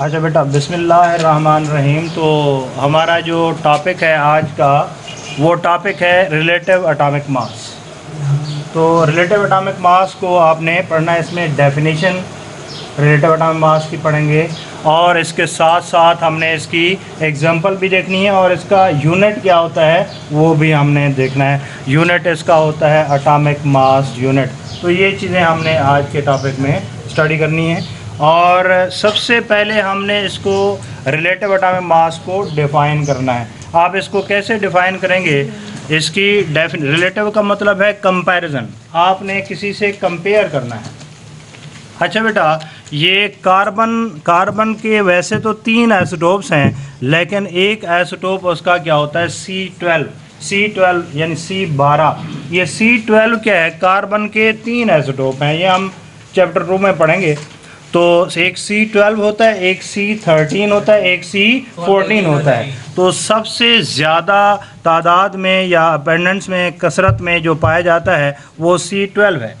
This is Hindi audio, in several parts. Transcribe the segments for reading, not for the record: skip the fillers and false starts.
अच्छा बेटा, बिस्मिल्लाहिर्रहमानिर्रहीम। तो हमारा जो टॉपिक है आज का, वो टॉपिक है रिलेटिव एटॉमिक मास। तो रिलेटिव एटॉमिक मास को आपने पढ़ना है, इसमें डेफिनेशन रिलेटिव एटॉमिक मास की पढ़ेंगे और इसके साथ साथ हमने इसकी एग्जांपल भी देखनी है और इसका यूनिट क्या होता है वो भी हमने देखना है। यूनिट इसका होता है एटॉमिक मास यूनिट। तो ये चीज़ें हमने आज के टॉपिक में स्टडी करनी है। और सबसे पहले हमने इसको रिलेटिव एटॉमिक मास को डिफ़ाइन करना है। आप इसको कैसे डिफ़ाइन करेंगे? इसकी रिलेटिव का मतलब है कंपैरिजन, आपने किसी से कंपेयर करना है। अच्छा बेटा, ये कार्बन के वैसे तो 3 आइसोटोप्स हैं, लेकिन एक आइसोटोप उसका क्या होता है C12 यानी C12। ये C12 क्या है? कार्बन के 3 आइसोटोप हैं, ये हम चैप्टर 2 में पढ़ेंगे। तो एक C12 होता है, एक C13 होता है, एक C14 होता है। तो सबसे ज़्यादा तादाद में या अपेंडेंट्स में कसरत में जो पाया जाता है वो C12 है।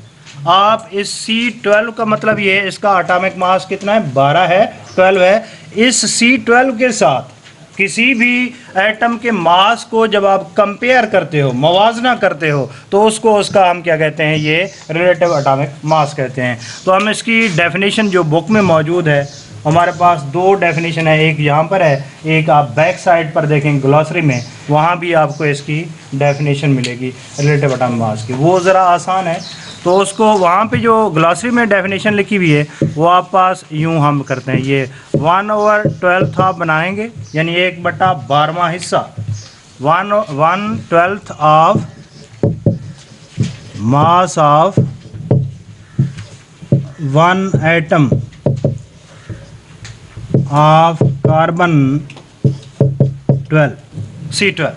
आप इस C12 का मतलब ये, इसका एटॉमिक मास कितना है? 12 है, 12 है। इस C12 के साथ किसी भी एटम के मास को जब आप कंपेयर करते हो, मवाजना करते हो, तो उसका हम क्या कहते हैं? ये रिलेटिव एटॉमिक मास कहते हैं। तो हम इसकी डेफिनेशन जो बुक में मौजूद है, हमारे पास 2 डेफिनेशन है, एक यहाँ पर है, एक आप बैक साइड पर देखें ग्लॉसरी में, वहाँ भी आपको इसकी डेफिनेशन मिलेगी रिलेटिव एटॉमिक मास की। वो ज़रा आसान है, तो उसको वहाँ पे जो ग्लॉसरी में डेफिनेशन लिखी हुई है वो आप पास यूँ हम करते हैं, ये 1/12 आप बनाएंगे, यानी 1/12वां हिस्सा, 1/12 of mass of 1 atom of carbon 12 C12।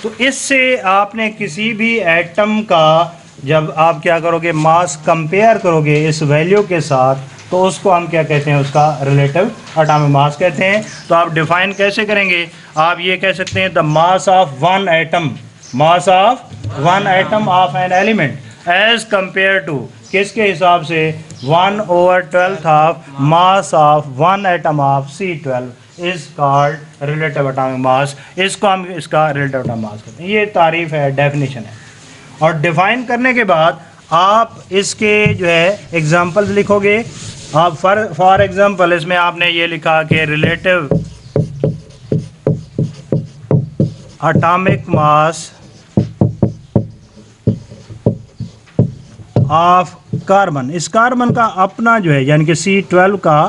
तो इससे आपने किसी भी एटम का जब आप क्या करोगे, मास कंपेयर करोगे इस वैल्यू के साथ, तो उसको हम क्या कहते हैं? उसका रिलेटिव एटॉमिक मास कहते हैं। तो आप डिफाइन कैसे करेंगे? आप ये कह सकते हैं the mass of 1 atom, mass of 1 atom of an element as compare to, किसके हिसाब से? 1/12 of mass of 1 atom of C12 is called relative atomic mass. इसको हम इसका रिलेटिव एटॉमिक मास कहते हैं। ये तारीफ है, डेफिनेशन है। और डिफाइन करने के बाद आप इसके जो है एग्जाम्पल्स लिखोगे। आप फॉर एग्जाम्पल इसमें आपने ये लिखा कि relative atomic mass of carbon. इस कार्बन का अपना जो है, यानी कि C12 का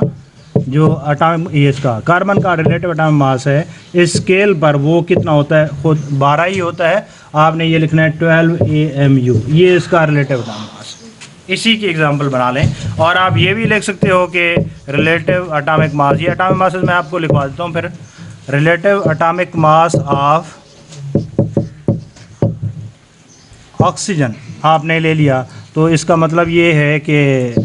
जो एटॉमिक, इसका कार्बन का रिलेटिव एटॉमिक मास है, इस स्केल पर वो कितना होता है? खुद 12 ही होता है। आपने ये लिखना है 12 AMU, ये इसका रिलेटिव एटॉमिक मास। इसी की एग्जांपल बना लें। और आप ये भी लिख सकते हो कि रिलेटिव एटॉमिक मास, ये एटॉमिक मास मैं आपको लिखवा देता हूँ फिर। Relative atomic mass of oxygen आपने ले लिया, तो इसका मतलब ये है कि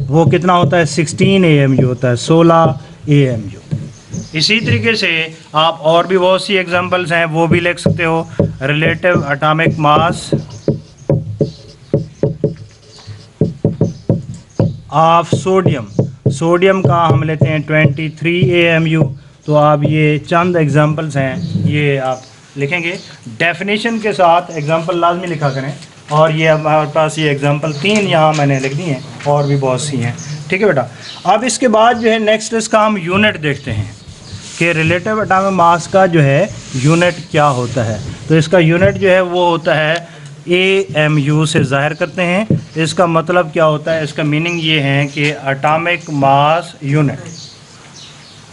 वो कितना होता है? 16 AMU होता है, 16 AMU। इसी तरीके से आप और भी बहुत सी एग्जांपल्स हैं, वो भी लिख सकते हो। Relative atomic mass of sodium, sodium का हम लेते हैं 23 AMU। तो आप ये चंद एग्जांपल्स हैं, ये आप लिखेंगे डेफिनेशन के साथ। एग्जांपल लाजमी लिखा करें। और ये हमारे पास ये एग्जांपल 3 यहाँ मैंने लिख दी हैं, और भी बहुत सी हैं। ठीक है बेटा। अब इसके बाद जो है नेक्स्ट इसका हम यूनिट देखते हैं कि रिलेटिव एटॉमिक मास का जो है यूनिट क्या होता है। तो इसका यूनिट जो है वो होता है AMU से ज़ाहिर करते हैं। इसका मतलब क्या होता है? इसका मीनिंग ये है कि एटॉमिक मास यूनिट।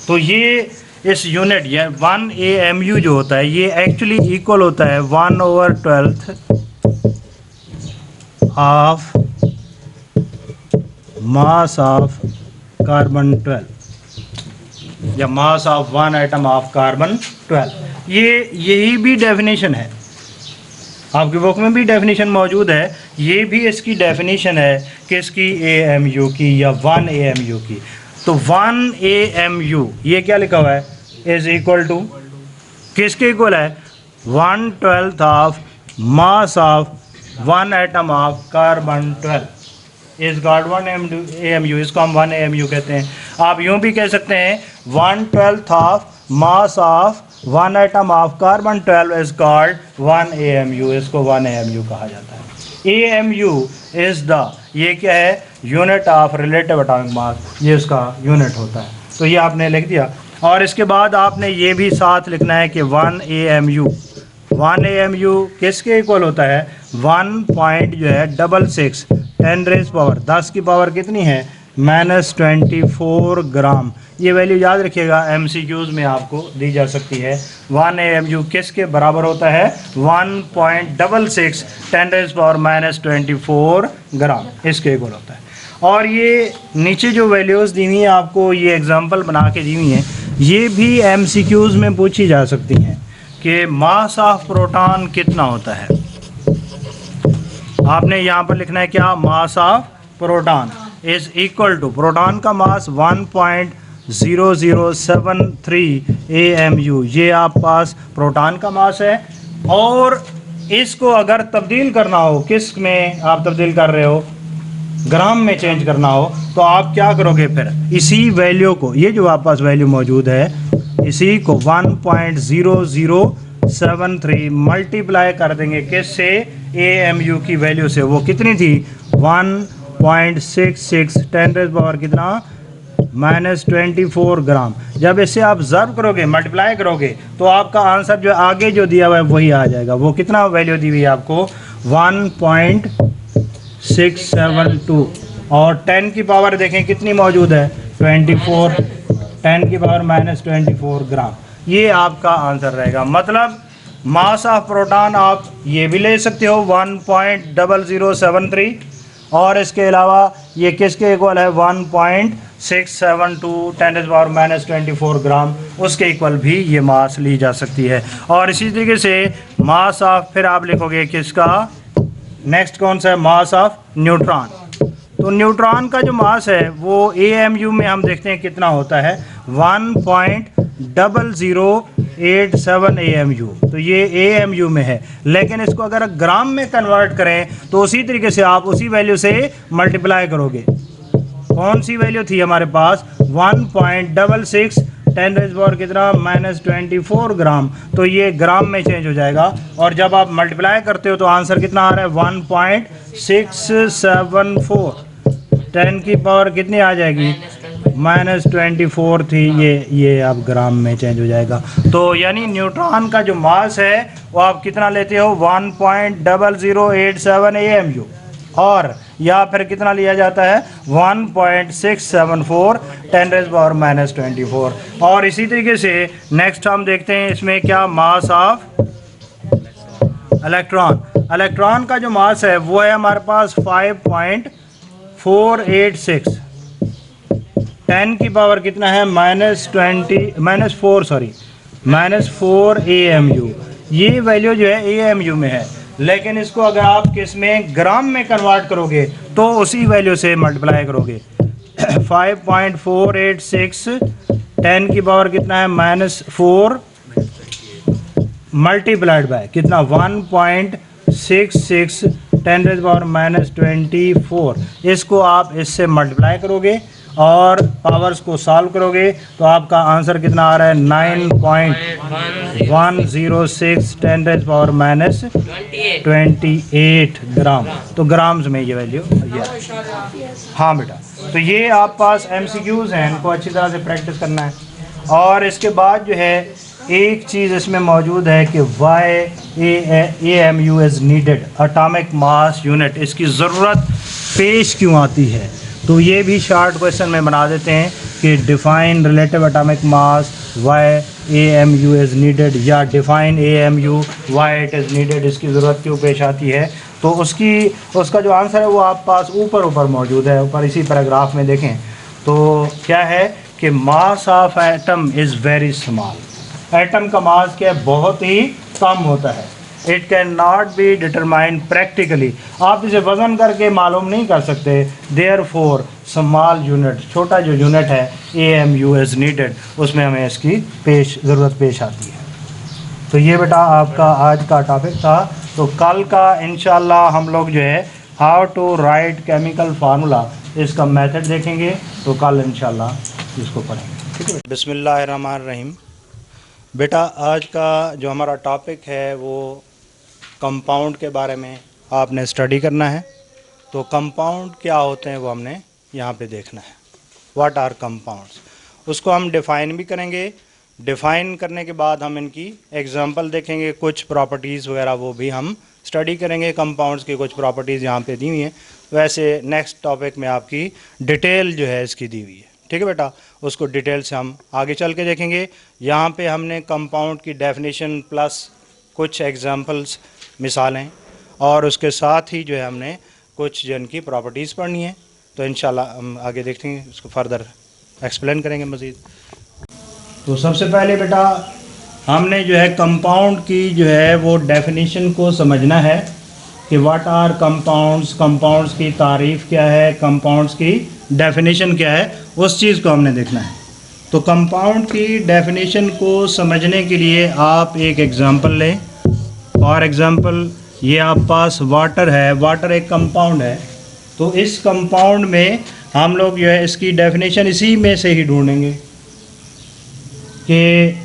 तो ये इस यूनिट या 1 AMU जो होता है, ये एक्चुअली इक्वल होता है 1/12 ऑफ मास ऑफ कार्बन 12 या मास ऑफ 1 एटम ऑफ कार्बन 12। यही भी डेफिनेशन है, आपकी बुक में भी डेफिनेशन मौजूद है। ये भी इसकी डेफिनेशन है किसकी? AMU की या 1 AMU की। तो 1 AMU ये क्या लिखा हुआ है? इज इक्वल टू किसके इक्वल है? 1/12 of mass of 1 atom of carbon 12। Is called 1 AMU, इसको हम 1 AMU कहते हैं। आप यूं भी कह सकते हैं 1/12 of mass of 1 atom of carbon 12 is called 1 AMU, इसको 1 AMU कहा जाता है। AMU इज द, ये क्या है, यूनिट ऑफ रिलेटिव एटॉमिक मास, ये उसका यूनिट होता है। तो ये आपने लिख दिया। और इसके बाद आपने ये भी साथ लिखना है कि 1 AMU किसके इक्वल होता है, 1.66 10⁻10 की पावर कितनी है, -24 ग्राम। ये वैल्यू याद रखिएगा, MCQs में आपको दी जा सकती है। 1 AMU किसके बराबर होता है, 1.66 10⁻24 ग्राम, इसके इक्वल होता है। और ये नीचे जो वैल्यूज़ दी हुई हैं आपको, ये एग्जांपल बना के दी हुई हैं, ये भी MCQs में पूछी जा सकती हैं कि मास ऑफ प्रोटॉन कितना होता है। आपने यहाँ पर लिखना है क्या, mass of proton is equal to, proton का मास 1.0073 AMU, ये आप पास प्रोटॉन का मास है। और इसको अगर तब्दील करना हो, किस में आप तब्दील कर रहे हो, ग्राम में चेंज करना हो, तो आप क्या करोगे, फिर इसी वैल्यू को, ये जो आप पास वैल्यू मौजूद है, इसी को 1.0073 मल्टीप्लाई कर देंगे किससे, AMU की वैल्यू से। वो कितनी थी, 1.66 10⁻, कितना, -24 ग्राम। जब इसे आप ज़र्ब करोगे, मल्टीप्लाई करोगे, तो आपका आंसर जो आगे जो दिया हुआ है वही आ जाएगा। वो कितना वैल्यू दी हुई है आपको, 1.672। और 10 की पावर देखें कितनी मौजूद है, 24, 10 की पावर -24 ग्राम। ये आपका आंसर रहेगा। मतलब मास ऑफ प्रोटॉन आप ये भी ले सकते हो 1.0073, और इसके अलावा ये किसके इक्वल है, 1.672 10⁻24 ग्राम, उसके इक्वल भी ये मास ली जा सकती है। और इसी तरीके से मास ऑफ, फिर आप लिखोगे किसका, नेक्स्ट कौन सा है, मास ऑफ न्यूट्रॉन। तो न्यूट्रॉन का जो मास है वो AMU में हम देखते हैं कितना होता है, 1.0087 AMU। तो ये AMU में है, लेकिन इसको अगर ग्राम में कन्वर्ट करें तो उसी तरीके से आप उसी वैल्यू से मल्टीप्लाई करोगे। कौन सी वैल्यू थी हमारे पास, 1.66 10⁻, कितना, -24 ग्राम। तो ये ग्राम में चेंज हो जाएगा, और जब आप मल्टीप्लाई करते हो तो आंसर कितना आ रहा है, 1.674 10 की पावर कितनी आ जाएगी, -24 थी, ये अब ग्राम में चेंज हो जाएगा। तो यानी न्यूट्रॉन का जो मास है वो आप कितना लेते हो, 1.0087 AMU, और या फिर कितना लिया जाता है, 1.674 10⁻24। और इसी तरीके से नेक्स्ट हम देखते हैं इसमें क्या, मास ऑफ इलेक्ट्रॉन। इलेक्ट्रॉन का जो मास है वो है हमारे पास 5.486, 10 की पावर कितना है, -4 AMU। ये वैल्यू जो है AMU में है, लेकिन इसको अगर आप किस में, ग्राम में कन्वर्ट करोगे तो उसी वैल्यू से मल्टीप्लाई करोगे। 5.486 10 की पावर कितना है, -4 मल्टीप्लाइड बाय कितना, 1.66 10⁻24। इसको आप इससे मल्टीप्लाई करोगे और पावर्स को सॉल्व करोगे तो आपका आंसर कितना आ रहा है, 9.106 10⁻28 ग्राम। तो ग्राम्स में ये वैल्यू ये। हाँ बेटा, तो ये आप पास MCQs हैं, इनको अच्छी तरह से प्रैक्टिस करना है। और इसके बाद जो है एक चीज़ इसमें मौजूद है कि why AMU is needed, atomic mass unit, इसकी ज़रूरत पेश क्यों आती है। तो ये भी शॉर्ट क्वेश्चन में बना देते हैं कि define relative atomic mass why AMU is needed, या define AMU why it is needed, इसकी ज़रूरत क्यों पेश आती है। तो उसका जो आंसर है वो आप पास ऊपर मौजूद है, ऊपर इसी पैराग्राफ में देखें। तो क्या है कि mass of atom is very small, atom का मास क्या है, बहुत ही कम होता है। It can not be determined practically, आप इसे वज़न करके मालूम नहीं कर सकते। देयर फोर स्मॉल यूनिट, छोटा जो यूनिट है AMU इज़ नीडेड, उसमें हमें इसकी ज़रूरत पेश आती है। तो ये बेटा आपका आज का टॉपिक था। तो कल का इंशाल्लाह हम लोग जो है how to write chemical formula, इसका मेथड देखेंगे। तो कल इंशाल्लाह इसको पढ़ेंगे, ठीक है। बिस्मिल्लाहिर्रहमानिर्रहीम। बेटा आज का जो हमारा टॉपिक है वो कंपाउंड के बारे में आपने स्टडी करना है। तो कंपाउंड क्या होते हैं वो हमने यहाँ पे देखना है। व्हाट आर कंपाउंड्स, उसको हम डिफ़ाइन भी करेंगे। डिफ़ाइन करने के बाद हम इनकी एग्जांपल देखेंगे, कुछ प्रॉपर्टीज़ वगैरह वो भी हम स्टडी करेंगे। कंपाउंड्स की कुछ प्रॉपर्टीज़ यहाँ पे दी हुई हैं। वैसे नेक्स्ट टॉपिक में आपकी डिटेल जो है इसकी दी हुई है, ठीक है बेटा। उसको डिटेल से हम आगे चल के देखेंगे। यहाँ पे हमने कंपाउंड की डेफिनेशन प्लस कुछ एग्जांपल्स, मिसालें, और उसके साथ ही जो है हमने कुछ जिनकी प्रॉपर्टीज़ पढ़नी है। तो इंशाल्लाह हम आगे देखेंगे, उसको फर्दर एक्सप्लेन करेंगे मज़ीद। तो सबसे पहले बेटा हमने जो है कंपाउंड की जो है वो डेफिनेशन को समझना है कि व्हाट आर कंपाउंड्स, कंपाउंड्स की तारीफ़ क्या है, कंपाउंड्स की डेफिनेशन क्या है, उस चीज़ को हमने देखना है। तो कंपाउंड की डेफिनेशन को समझने के लिए आप एक एग्ज़ाम्पल लें। फॉर एग्ज़ाम्पल ये आप पास वाटर है, वाटर एक कंपाउंड है। तो इस कंपाउंड में हम लोग जो है इसकी डेफिनेशन इसी में से ही ढूंढेंगे कि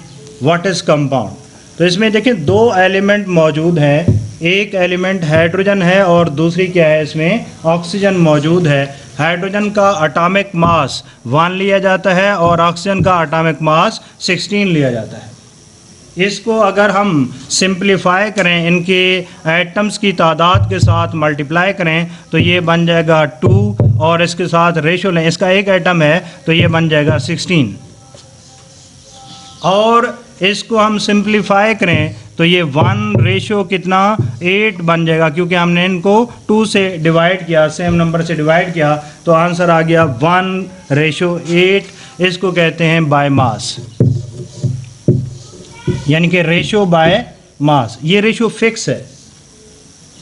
व्हाट इज़ कंपाउंड। तो इसमें देखिए दो एलिमेंट मौजूद हैं, एक एलिमेंट हाइड्रोजन है और दूसरी क्या है, इसमें ऑक्सीजन मौजूद है। हाइड्रोजन का एटॉमिक मास 1 लिया जाता है और ऑक्सीजन का एटॉमिक मास 16 लिया जाता है। इसको अगर हम सिंप्लीफाई करें, इनके एटम्स की तादाद के साथ मल्टीप्लाई करें तो ये बन जाएगा 2, और इसके साथ रेशो लें, इसका एक एटम है तो ये बन जाएगा 16। और इसको हम सिंप्लीफाई करें तो ये 1 रेशो कितना 8 बन जाएगा, क्योंकि हमने इनको 2 से डिवाइड किया, सेम नंबर से डिवाइड किया, तो आंसर आ गया 1:8। इसको कहते हैं बाय मास, यानी कि रेशो बाय मास। ये रेशो फिक्स है।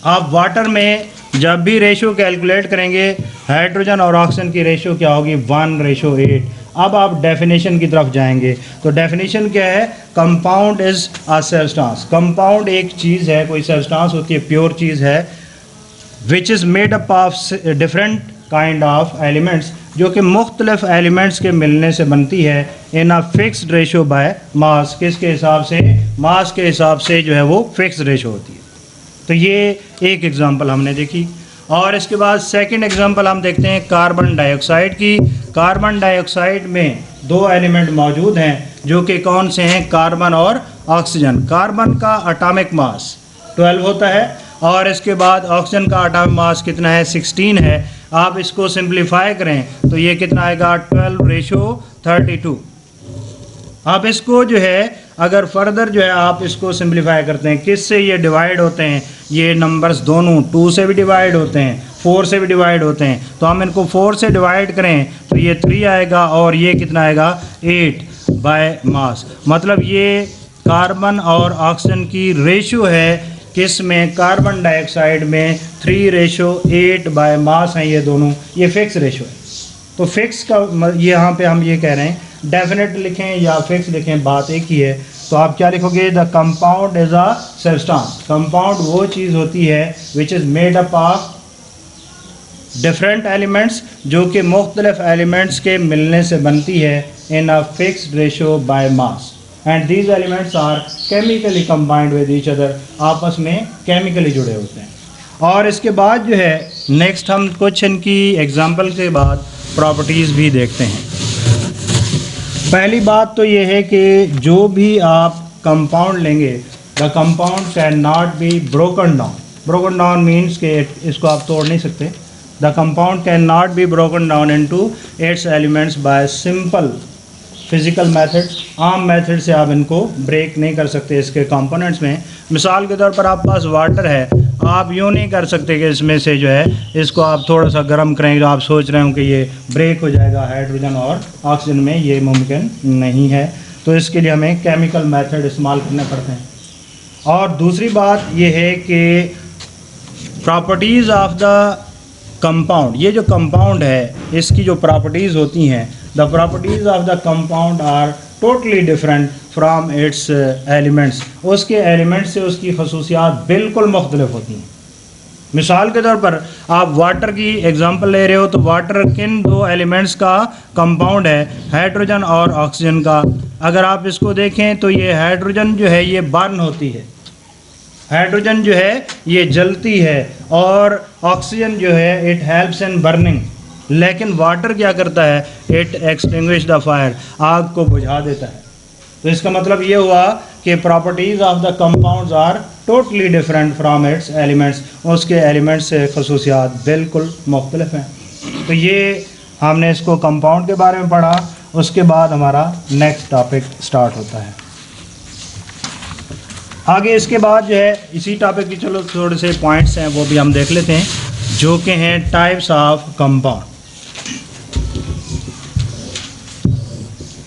आप वाटर में जब भी रेशो कैलकुलेट करेंगे, हाइड्रोजन और ऑक्सीजन की रेशो क्या होगी, 1:8। अब आप डेफिनेशन की तरफ जाएंगे। तो डेफिनेशन क्या है, compound is a substance. Compound एक चीज़ है, कोई सब्सटेंस होती है, प्योर चीज़ है, which is made up of different kind of elements, जो कि मुख्तलिफ एलिमेंट्स के मिलने से बनती है, in a fixed ratio by mass. किसके हिसाब से, मास के हिसाब से जो है वो फिक्स रेशो होती है। तो ये एक एग्जांपल हमने देखी। और इसके बाद सेकंड एग्जांपल हम देखते हैं कार्बन डाइऑक्साइड की। कार्बन डाइऑक्साइड में दो एलिमेंट मौजूद हैं जो कि कौन से हैं, कार्बन और ऑक्सीजन। कार्बन का एटॉमिक मास 12 होता है और इसके बाद ऑक्सीजन का एटॉमिक मास कितना है, 16 है। आप इसको सिंप्लीफाई करें तो ये कितना आएगा, 12:32। आप इसको जो है अगर फर्दर जो है आप इसको सिंप्लीफाई करते हैं, किससे ये डिवाइड होते हैं, ये नंबर्स दोनों 2 से भी डिवाइड होते हैं, 4 से भी डिवाइड होते हैं। तो हम इनको 4 से डिवाइड करें तो ये 3 आएगा और ये कितना आएगा, 8 बाय मास। मतलब ये कार्बन और ऑक्सीजन की रेशो है, किस में, कार्बन डाइऑक्साइड में 3:8 बाय मास हैं ये दोनों, ये फिक्स रेशो है। तो फिक्स का ये यहाँ पे हम ये कह रहे हैं, डेफिनेट लिखें या फिक्स लिखें, बात एक ही है। तो आप क्या लिखोगे, the compound is a substance. Compound वो चीज़ होती है which is made up of different elements, जो कि मुख्तलिफ एलिमेंट्स के मिलने से बनती है, in a fixed ratio by mass, and these elements are chemically combined with each other. आपस में केमिकली जुड़े होते हैं। और इसके बाद जो है नेक्स्ट हम कुछ इनकी एग्जांपल के बाद प्रॉपर्टीज़ भी देखते हैं। पहली बात तो ये है कि जो भी आप कंपाउंड लेंगे, the compound can not be broken down. Broken down means कि इसको आप तोड़ नहीं सकते। The compound can not be broken down into its elements bye simple physical method. आम मेथड से आप इनको ब्रेक नहीं कर सकते इसके कंपोनेंट्स में। मिसाल के तौर पर आप पास वाटर है, आप यूँ नहीं कर सकते कि इसमें से जो है इसको आप थोड़ा सा गर्म करेंगे तो आप सोच रहे हो कि ये ब्रेक हो जाएगा हाइड्रोजन और ऑक्सीजन में, ये मुमकिन नहीं है। तो इसके लिए हमें केमिकल मेथड इस्तेमाल करने पड़ते हैं। और दूसरी बात ये है कि प्रॉपर्टीज़ ऑफ द कंपाउंड, ये जो कंपाउंड है इसकी जो प्रॉपर्टीज़ होती हैं, the properties of the compound are totally different from its elements. उसके एलिमेंट्स से उसकी खसूसियात बिल्कुल मुख्तलिफ होती हैं। मिसाल के तौर पर आप वाटर की एग्जांपल ले रहे हो तो वाटर किन दो एलिमेंट्स का कंपाउंड है, हाइड्रोजन और ऑक्सीजन का। अगर आप इसको देखें तो ये हाइड्रोजन जो है ये बर्न होती है, हाइड्रोजन जो है ये जलती है, और ऑक्सीजन जो है इट हेल्प्स इन बर्निंग। लेकिन वाटर क्या करता है, इट एक्सटिंग्विश द फायर, आग को बुझा देता है। तो इसका मतलब ये हुआ कि properties of the compounds are totally different from its elements, उसके एलिमेंट्स से खसूसियात बिल्कुल मुख्तलिफ हैं। तो ये हमने इसको कंपाउंड के बारे में पढ़ा। उसके बाद हमारा नेक्स्ट टॉपिक स्टार्ट होता है आगे। इसके बाद जो है इसी टॉपिक की चलो थोड़े से पॉइंट्स हैं वो भी हम देख लेते हैं, जो कि हैं टाइप्स ऑफ कंपाउंड।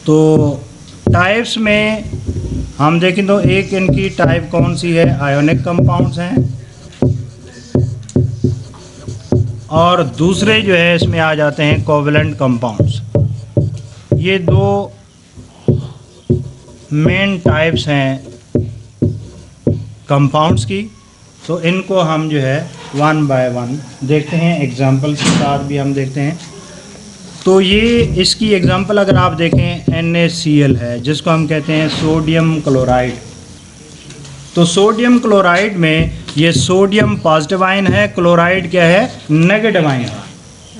तो टाइप्स में हम देखें तो एक इनकी टाइप कौन सी है, आयोनिक कंपाउंड्स हैं, और दूसरे जो है इसमें आ जाते हैं कोवेलेंट कंपाउंड्स। ये दो मेन टाइप्स हैं कंपाउंड्स की। तो इनको हम जो है वन बाय वन देखते हैं, एग्जांपल के साथ भी हम देखते हैं। तो ये इसकी एग्जांपल अगर आप देखें NaCl है, जिसको हम कहते हैं सोडियम क्लोराइड। तो सोडियम क्लोराइड में ये सोडियम पॉजिटिव आयन है, क्लोराइड क्या है, नेगेटिव आयन है,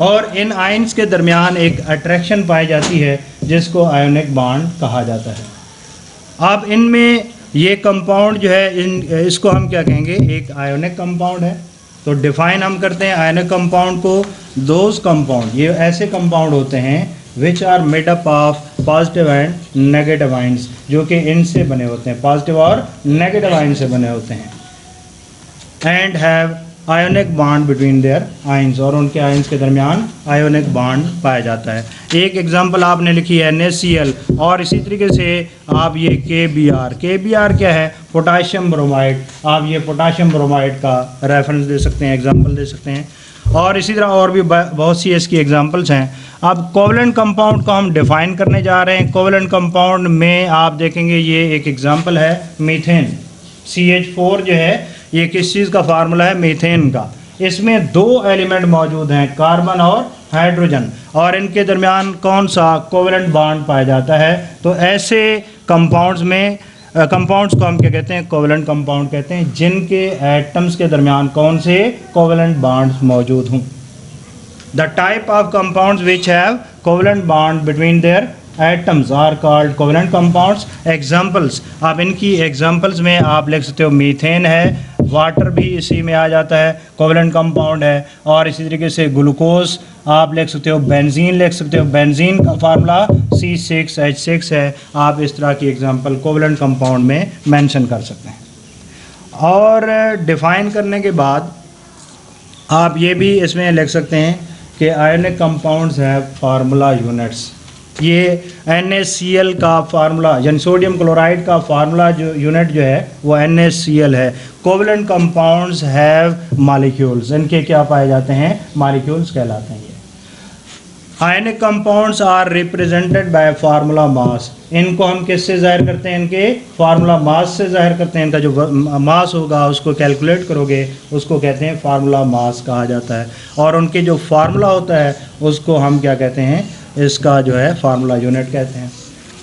और इन आयन्स के दरमियान एक अट्रैक्शन पाई जाती है जिसको आयोनिक बॉन्ड कहा जाता है। अब इनमें ये कंपाउंड जो है इसको हम क्या कहेंगे, एक आयोनिक कंपाउंड है। तो डिफाइन हम करते हैं आयोनिक कंपाउंड को, दोज कंपाउंड, ये ऐसे कंपाउंड होते हैं which are made up of positive and negative ions, जो कि इनसे बने होते हैं, पॉजिटिव और नेगेटिव आयन से बने होते हैं, and have ionic bond between there ions, और उनके आयन्स के दरमियान आयोनिक बॉन्ड पाया जाता है। एक एग्जांपल आपने लिखी है NaCl, और इसी तरीके से आप ये KBr क्या है, पोटाशियम ब्रोमाइड, आप ये पोटाशियम ब्रोमाइड का रेफरेंस दे सकते हैं, एग्जांपल दे सकते हैं, और इसी तरह और भी बहुत सी इसकी एग्जांपल्स हैं। अब कोवेलेंट कंपाउंड को हम डिफाइन करने जा रहे हैं। कोवेलेंट कंपाउंड में आप देखेंगे ये एक एग्जांपल है मीथेन, CH4 जो है ये किस चीज़ का फार्मूला है, मीथेन का। इसमें दो एलिमेंट मौजूद हैं, कार्बन और हाइड्रोजन, और इनके दरमियान कौन सा कोवेलेंट बॉन्ड पाया जाता है। तो ऐसे कंपाउंड्स में कंपाउंड्स को हम क्या कहते हैं, कोवेलेंट कंपाउंड कहते हैं, जिनके एटम्स के दरमियान कौन से कोवेलेंट बॉन्ड्स मौजूद हों। The type of compounds which have covalent bond between their atoms are called covalent compounds. Examples, आप इनकी एग्जांपल्स में आप लिख सकते हो मीथेन है, वाटर भी इसी में आ जाता है, कोवेलेंट कंपाउंड है, और इसी तरीके से ग्लूकोज आप लिख सकते हो, बेंजीन लिख सकते हो, बेंजीन का फार्मूला C6H6 है। आप इस तरह की एग्जांपल कोवेलेंट कंपाउंड में मेंशन कर सकते हैं। और डिफाइन करने के बाद आप ये भी इसमें लिख सकते हैं कि आयोनिक कंपाउंड्स है फार्मूला यूनिट्स। ये NaCl का फार्मूला यानी सोडियम क्लोराइड का फार्मूला जो यूनिट जो है वो NaCl है। कोवेलेंट कंपाउंड्स हैव मॉलिक्यूल्स, इनके क्या पाए जाते हैं, मॉलिक्यूल्स कहलाते हैं ये। Ionic compounds are represented by formula mass, इनको हम किससे ज़ाहिर करते हैं, इनके फार्मूला मास से ज़ाहिर करते हैं। इनका जो मास होगा उसको कैलकुलेट करोगे उसको कहते हैं फार्मूला मास कहा जाता है, और उनके जो फार्मूला होता है उसको हम क्या कहते हैं, इसका जो है फार्मूला यूनिट कहते हैं।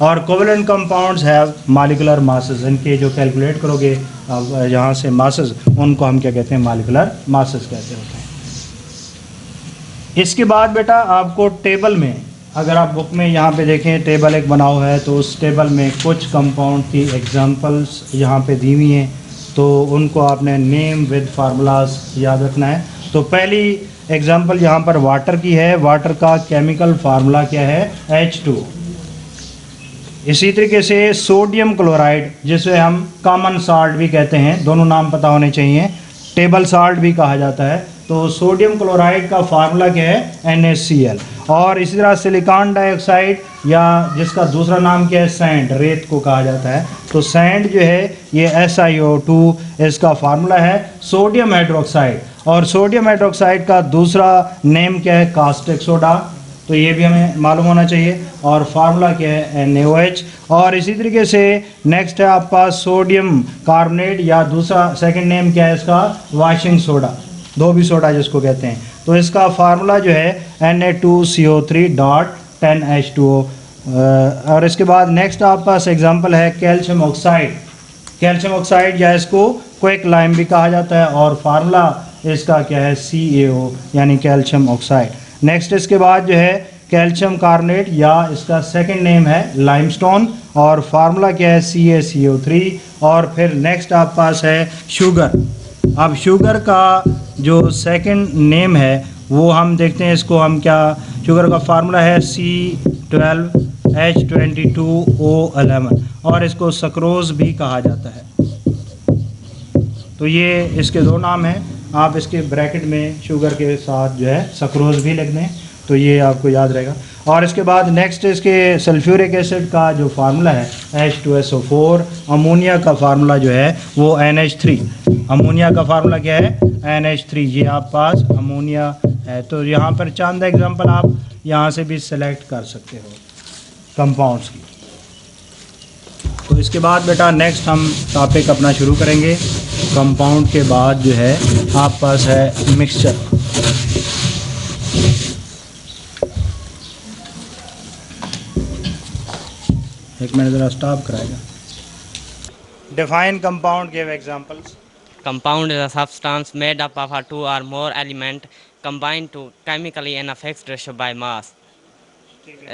और covalent compounds have molecular masses, इनके जो कैलकुलेट करोगे यहाँ से मासेस, उनको हम क्या कहते हैं, मॉलिक्यूलर मासेस कहते होते हैं। इसके बाद बेटा आपको टेबल में, अगर आप बुक में यहाँ पे देखें टेबल एक बना हुआ है, तो उस टेबल में कुछ कंपाउंड की एग्जांपल्स यहाँ पे दी हुई हैं, तो उनको आपने नेम विद फार्मूलाज याद रखना है। तो पहली एग्जांपल यहाँ पर वाटर की है, वाटर का केमिकल फार्मूला क्या है, H2। इसी तरीके से सोडियम क्लोराइड, जिसे हम कॉमन साल्ट भी कहते हैं, दोनों नाम पता होने चाहिए, टेबल साल्ट भी कहा जाता है। तो सोडियम क्लोराइड का फार्मूला क्या है, NaCl। और इसी तरह सिलिकॉन डाइऑक्साइड, या जिसका दूसरा नाम क्या है, सैंड, रेत को कहा जाता है। तो सैंड जो है ये SiO2, इसका फार्मूला है सोडियम हाइड्रोक्साइड, और सोडियम हाइड्रोक्साइड का दूसरा नेम क्या है, कास्टिक सोडा। तो ये भी हमें मालूम होना चाहिए। और फार्मूला क्या है, NaOH। और इसी तरीके से नेक्स्ट है आपका सोडियम कार्बोनेट, या दूसरा सेकंड नेम क्या है इसका, वाशिंग सोडा। दो भी सोडा जिसको कहते हैं। तो इसका फार्मूला जो है Na2CO3.10H2O। और इसके बाद नेक्स्ट आपके पास एग्जांपल है कैल्शियम ऑक्साइड। कैल्शियम ऑक्साइड या इसको क्विक लाइम भी कहा जाता है और फार्मूला इसका क्या है CaO यानी कैल्शियम ऑक्साइड। नेक्स्ट इसके बाद जो है कैल्शियम कार्बोनेट या इसका सेकंड नेम है लाइमस्टोन और फार्मूला क्या है CaCO3। और फिर नेक्स्ट आपके पास है शुगर। अब शुगर का जो सेकंड नेम है वो हम देखते हैं, इसको हम क्या, शुगर का फार्मूला है C12H22O11 और इसको सक्रोज भी कहा जाता है। तो ये इसके दो नाम हैं, आप इसके ब्रैकेट में शुगर के साथ जो है सक्रोज भी लिख दें तो ये आपको याद रहेगा। और इसके बाद नेक्स्ट इसके सल्फ्यूरिक एसिड का जो फार्मूला है H2SO4। अमोनिया का फार्मूला जो है वो NH3। अमोनिया का फार्मूला क्या है NH3। ये आप पास अमोनिया है। तो यहाँ पर चंद एग्जांपल आप यहाँ से भी सिलेक्ट कर सकते हो कंपाउंड्स की। तो इसके बाद बेटा नेक्स्ट हम टॉपिक अपना शुरू करेंगे। कंपाउंड के बाद जो है आप पास है मिक्सचर। एक मिनट ज़रा स्टॉप कराएगा। Define compound, give examples. Compound is a substance made up of two or more elements combined to chemically in a fixed ratio by mass.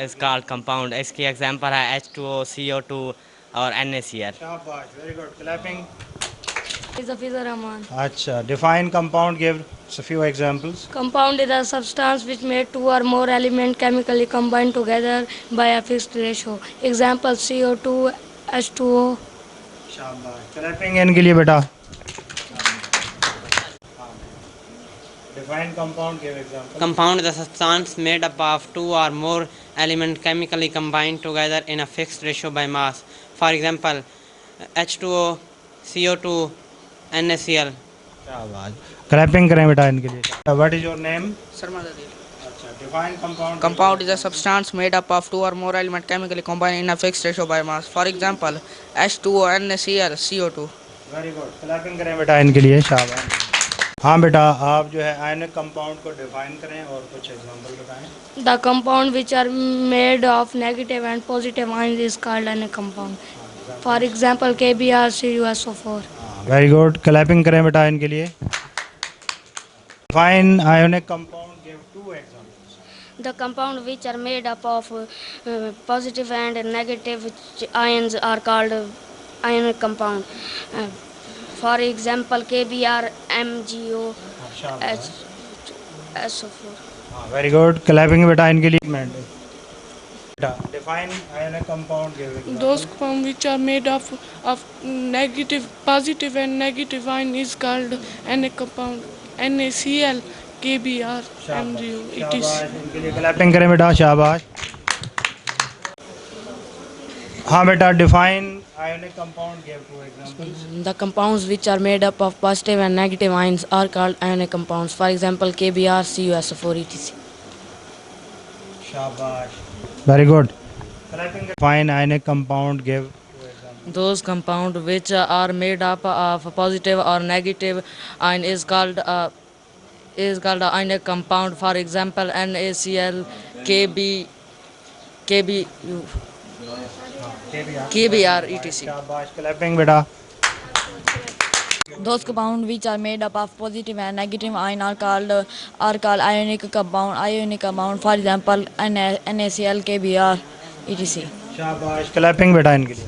Is called compound. इसकी एग्जांपल है H2O, CO2 और NaCl. शाबाश, very good, clapping. Hafizur Rahman. अच्छा, define compound, give a few examples. Compound is a substance which made two or more elements chemically combined together by a fixed ratio. Example CO2, H2O. शाबाश, क्लैपिंग इनके लिए बेटा। Define compound, give example. Compound is a substance made up of two or more elements chemically combined together in a fixed ratio by mass. For example, H2O, CO2, NaCl. शाबाश, क्लैपिंग करें बेटा इनके लिए। What is your name? Sarmadadi. अच्छा, define compound. Compound is a substance made up of two or more elements chemically combined in a fixed ratio by mass. For example, H2O, NaCl, CO2. Very good, clapping करें बेटा इनके लिए। शाबाश। हाँ बेटा, आप जो है आयनिक कंपाउंड को डिफाइन करें और कुछ एग्जांपल बताएं। The compound which are made of negative and positive ions is called a compound. For example, KBrCuSO4. Very good, clapping करें बेटा इनके लिए। Define ionic compound, give to examples. The compound which are made up of positive and negative ions are called ionic compound. For example, KBrMgO SO4. हाँ, वेरी गुड, क्लैपिंग बेटा इनके लिए। बेटा define ionic compound, give example. Those compounds which are made of negative, positive and negative ion is called ionic compound. NaCl, KBr, MgO, etc. शाबाश, इनके लिए क्लैपिंग करें बेटा। शाबाश। हाँ बेटा, define ionic compound, give to examples. The compounds which are made up of positive and negative ions are called ionic compounds. For example, KBrCuSO4 etc. शाबाश, very good, clapping. Define ionic compound, give to examples. Those compounds which are made up of positive or negative ion is called a ionic compound. For example, NaCl, KBr etc. शाबाश, क्लैपिंग बेटा। Those compounds which are made up of positive and negative ion are called ionic compound. For example, NaCl, KBr, etc. शाबाश, क्लैपिंग बेटा इनके लिए।